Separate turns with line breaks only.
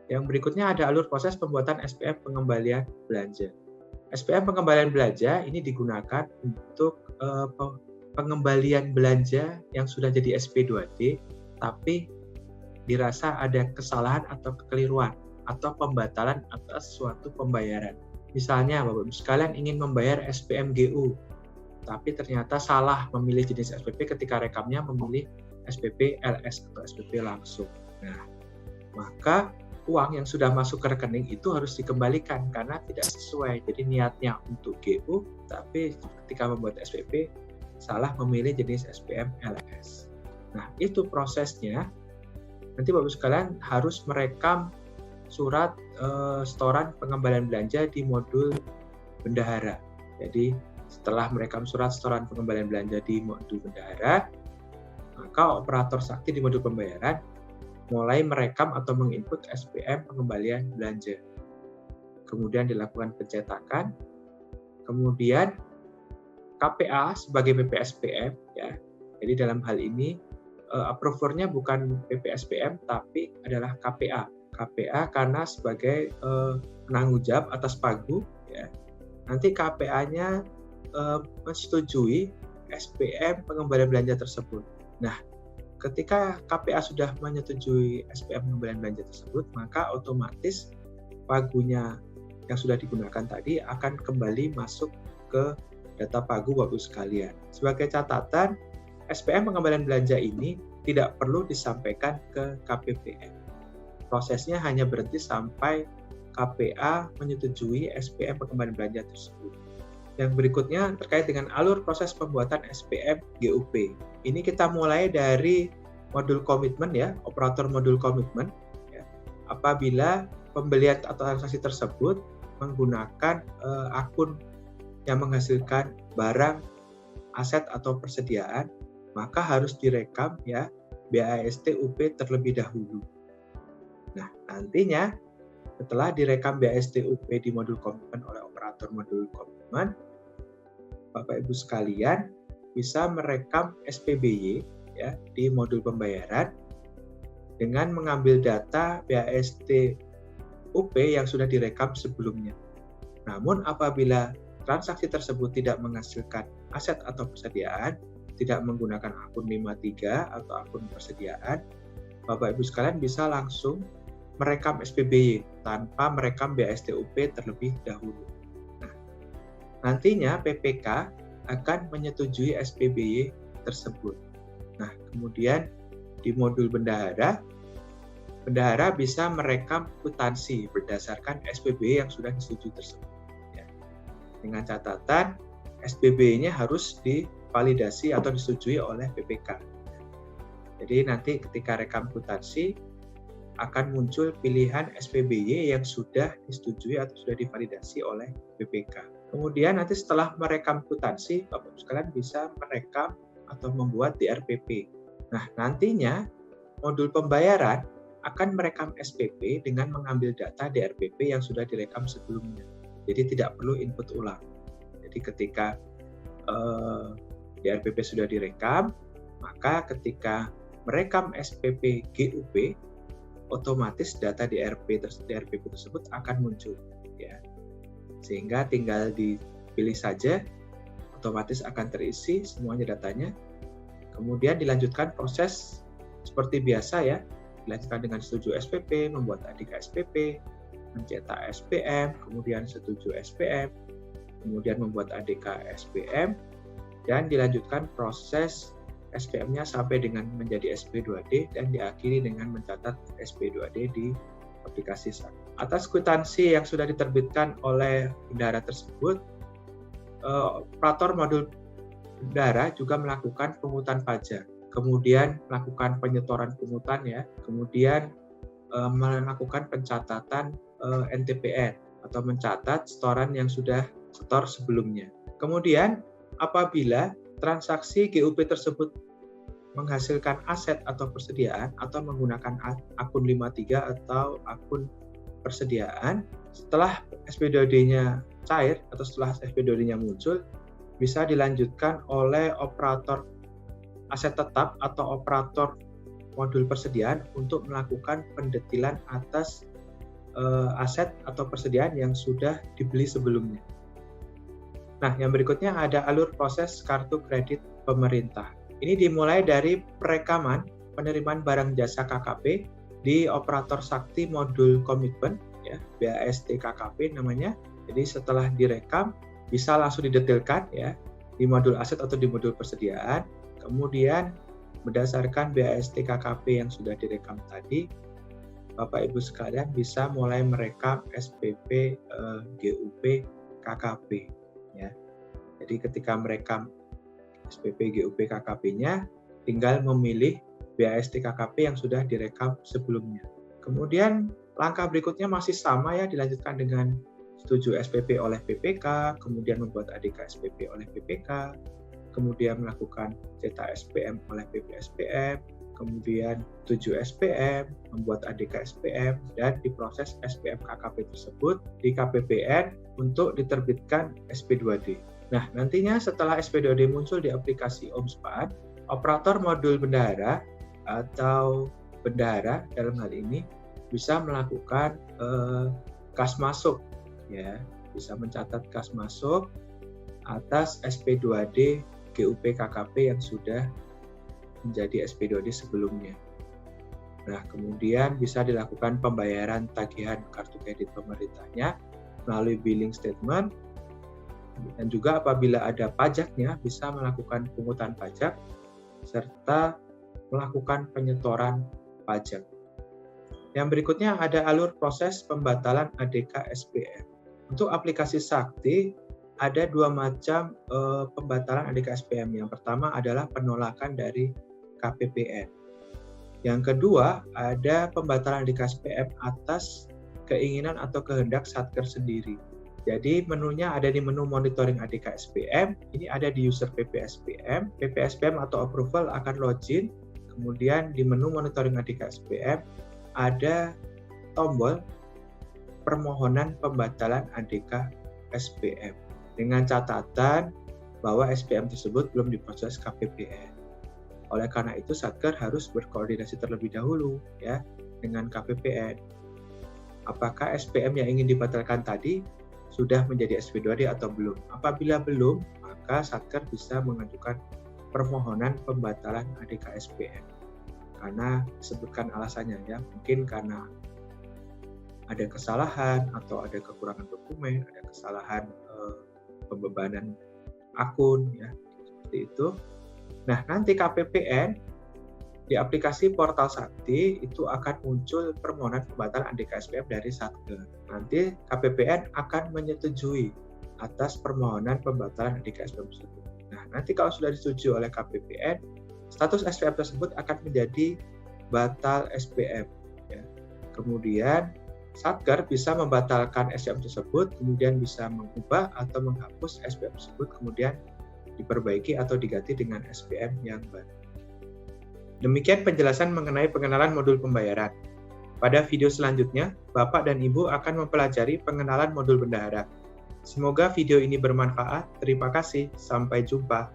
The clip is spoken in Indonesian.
Yang berikutnya ada alur proses pembuatan SPM pengembalian belanja. SPM pengembalian belanja ini digunakan untuk pengembalian belanja yang sudah jadi SP2D, tapi dirasa ada kesalahan atau kekeliruan atau pembatalan atas suatu pembayaran. Misalnya, Bapak Ibu sekalian ingin membayar SPM GU, tapi ternyata salah memilih jenis SPP ketika rekamnya memilih SPP LS atau SPP langsung. Nah, maka uang yang sudah masuk ke rekening itu harus dikembalikan karena tidak sesuai. Jadi niatnya untuk GU, tapi ketika membuat SPP salah memilih jenis SPM LS. Nah, itu prosesnya. Nanti Bapak-Ibu sekalian harus merekam surat setoran pengembalian belanja di modul bendahara. Jadi setelah merekam surat setoran pengembalian belanja di modul bendahara, maka operator sakti di modul pembayaran mulai merekam atau menginput SPM pengembalian belanja. Kemudian dilakukan pencetakan, kemudian KPA sebagai PPSPM, ya. Jadi dalam hal ini approver-nya bukan PPSPM tapi adalah KPA. KPA karena sebagai penanggung jawab atas pagu, ya. Nanti KPA-nya menyetujui SPM pengembalian belanja tersebut. Nah, ketika KPA sudah menyetujui SPM pengembalian belanja tersebut, maka otomatis pagunya yang sudah digunakan tadi akan kembali masuk ke data pagu Bapak-Ibu sekalian. Sebagai catatan, SPM pengembalian belanja ini tidak perlu disampaikan ke KPPM. Prosesnya hanya berhenti sampai KPA menyetujui SPM pengembalian belanja tersebut. Yang berikutnya terkait dengan alur proses pembuatan SPM GUP. Ini kita mulai dari modul komitmen, ya, operator modul komitmen. Ya. Apabila pembelian atau transaksi tersebut menggunakan akun yang menghasilkan barang, aset atau persediaan, maka harus direkam, ya, BAST UP terlebih dahulu. Nah, nantinya setelah direkam BAST UP di modul komitmen oleh operator modul komitmen, Bapak Ibu sekalian bisa merekam SPBY, ya, di modul pembayaran dengan mengambil data BAST UP yang sudah direkam sebelumnya. Namun apabila transaksi tersebut tidak menghasilkan aset atau persediaan, tidak menggunakan akun 53 atau akun persediaan, Bapak Ibu sekalian bisa langsung merekam SPBY tanpa merekam BAST UP terlebih dahulu. Nah, nantinya PPK akan menyetujui SPBY tersebut. Nah, kemudian di modul bendahara bisa merekam kwitansi berdasarkan SPBY yang sudah disetujui tersebut. Ya. Dengan catatan SPBY-nya harus divalidasi atau disetujui oleh PPK. Jadi nanti ketika rekam kwitansi akan muncul pilihan SPBY yang sudah disetujui atau sudah divalidasi oleh PPK. Kemudian nanti setelah merekam kwitansi, Bapak Ibu sekalian bisa merekam atau membuat DRPP. Nah, nantinya modul pembayaran akan merekam SPP dengan mengambil data DRPP yang sudah direkam sebelumnya. Jadi tidak perlu input ulang. Jadi ketika DRPP sudah direkam, maka ketika merekam SPP GUP, otomatis data DRPP tersebut akan muncul, ya. Sehingga tinggal dipilih saja, otomatis akan terisi semuanya datanya. Kemudian dilanjutkan proses seperti biasa, ya. Dilanjutkan dengan setuju SPP, membuat ADK SPP, mencetak SPM, kemudian setuju SPM, kemudian membuat ADK SPM, dan dilanjutkan proses SPM-nya sampai dengan menjadi SP2D dan diakhiri dengan mencatat SP2D di aplikasi SAP. Atas kwitansi yang sudah diterbitkan oleh bendahara tersebut, operator modul bendahara juga melakukan pungutan pajak, kemudian melakukan penyetoran pungutan, ya, kemudian melakukan pencatatan NTPN atau mencatat setoran yang sudah setor sebelumnya. Kemudian apabila transaksi GUP tersebut menghasilkan aset atau persediaan atau menggunakan akun 53 atau akun persediaan, setelah SP2D-nya cair atau setelah SP2D-nya muncul, bisa dilanjutkan oleh operator aset tetap atau operator modul persediaan untuk melakukan pendetilan atas aset atau persediaan yang sudah dibeli sebelumnya. Nah, yang berikutnya ada alur proses kartu kredit pemerintah. Ini dimulai dari perekaman penerimaan barang jasa KKP di operator sakti modul komitmen, ya, BAST KKP namanya. Jadi setelah direkam bisa langsung didetailkan ya di modul aset atau di modul persediaan. Kemudian berdasarkan BAST KKP yang sudah direkam tadi, Bapak Ibu sekalian bisa mulai merekam SPP GUP KKP ya. Jadi ketika merekam SPP GUP KKP-nya tinggal memilih BAST KKP yang sudah direkam sebelumnya. Kemudian langkah berikutnya masih sama ya, dilanjutkan dengan setuju SPP oleh PPK, kemudian membuat ADK SPP oleh PPK, kemudian melakukan cetak SPM oleh PPSPM, kemudian 7 SPM, membuat ADK SPM, dan diproses SPM KKP tersebut di KPPN untuk diterbitkan SP2D. Nah, nantinya setelah SP2D muncul di aplikasi OMSPAN, operator modul bendahara atau bendahara dalam hal ini bisa melakukan kas masuk, ya, bisa mencatat kas masuk atas SP2D GUP KKP yang sudah menjadi SP2D sebelumnya. Nah, kemudian bisa dilakukan pembayaran tagihan kartu kredit pemerintahnya melalui billing statement, dan juga apabila ada pajaknya bisa melakukan pungutan pajak serta melakukan penyetoran pajak. Yang berikutnya ada alur proses pembatalan ADK SPM. Untuk aplikasi Sakti ada dua macam pembatalan ADK SPM. Yang pertama adalah penolakan dari KPPN. Yang kedua ada pembatalan ADK SPM atas keinginan atau kehendak Satker sendiri. Jadi menunya ada di menu monitoring ADK SPM, ini ada di user PPSPM. PPSPM atau approval akan login, kemudian di menu monitoring ADK SPM ada tombol permohonan pembatalan ADK SPM dengan catatan bahwa SPM tersebut belum diproses KPPN. Oleh karena itu Satker harus berkoordinasi terlebih dahulu ya dengan KPPN. Apakah SPM yang ingin dibatalkan tadi sudah menjadi SP2D atau belum? Apabila belum, maka Satker bisa mengajukan permohonan pembatalan ADK SPM. Karena disebutkan alasannya ya, mungkin karena ada kesalahan atau ada kekurangan dokumen, ada kesalahan pembebanan akun ya, seperti itu. Nah, nanti KPPN di aplikasi Portal Sakti itu akan muncul permohonan pembatalan ADK SPM dari Satker. Nanti KPPN akan menyetujui atas permohonan pembatalan ADK SPM tersebut. Nah, nanti kalau sudah disetujui oleh KPPN, status SPM tersebut akan menjadi batal SPM. Ya. Kemudian Satker bisa membatalkan SPM tersebut, kemudian bisa mengubah atau menghapus SPM tersebut, kemudian diperbaiki atau diganti dengan SPM yang baru. Demikian penjelasan mengenai pengenalan modul pembayaran. Pada video selanjutnya, Bapak dan Ibu akan mempelajari pengenalan modul bendahara. Semoga video ini bermanfaat. Terima kasih. Sampai jumpa.